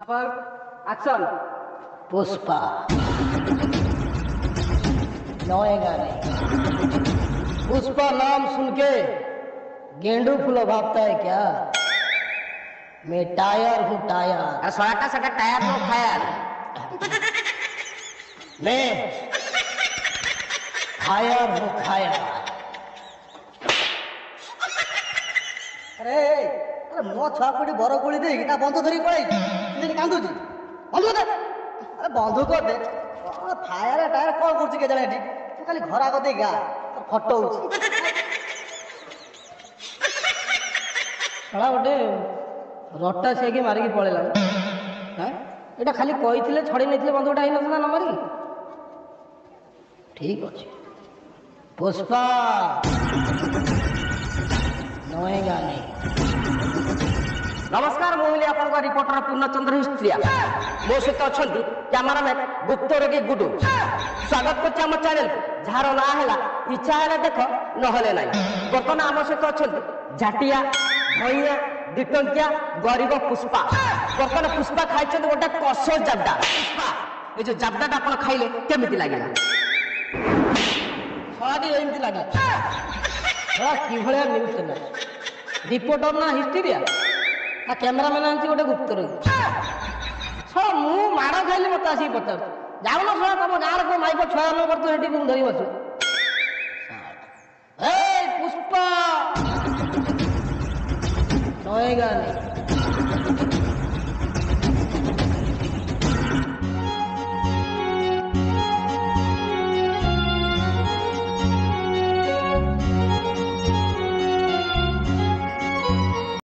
Action. Pushpa नोएगा नहीं। पुष्पा नाम सुन के गेंडू फूल भागता है क्या? मैं टायर हूँ टायर। अरे सड़ा सड़ा टायर नो फायर। मैं फायर हूँ फायर। अरे अरे मो छुआ कोटी बर गोली दे ता बंध धरी पळाई जे कांदुची बंध कर दे। अरे बंध कर दे। फायर टायर कोन करछि के जाने तू खाली घर आग दे गा फोटो होछि। शला गोटे रटा से मारिकी पड़ेला। एटा खाली कही छड़ी नहीं बंधुटा ही ना न मारिकी। ठीक अच्छे पुष्पा नोएगा नहीं। नमस्कार मुझे आपन रिपोर्टर पूर्णचंद्र हिस्ट्रिया मो सहित अच्छा कैमेरामैन गुप्त रोगी गुडू स्वागत कर चैनल जार ना है इच्छा है देख नहले ना। बर्तमान आम सहित अच्छा झाटिया भैया दिटंकिया गरीब पुष्पा। बर्तमान पुष्पा खाई गोटे कष जाबडा। पुष्पा ये जो जाबडाटा आप खाइले केमिति लगे? छाड़ी एमती लगे कि न्यूज चैनल रिपोर्टर ना हिस्ट्रिया ना कैमेरामैन आनी गोटे गुप्त रोगी। छा मु माड़ खाइली मत आसिक पचार जाऊन छा तुम गाँव को माइक छुआ न कर धरी बसु। पुष्पा नोएगा नहीं।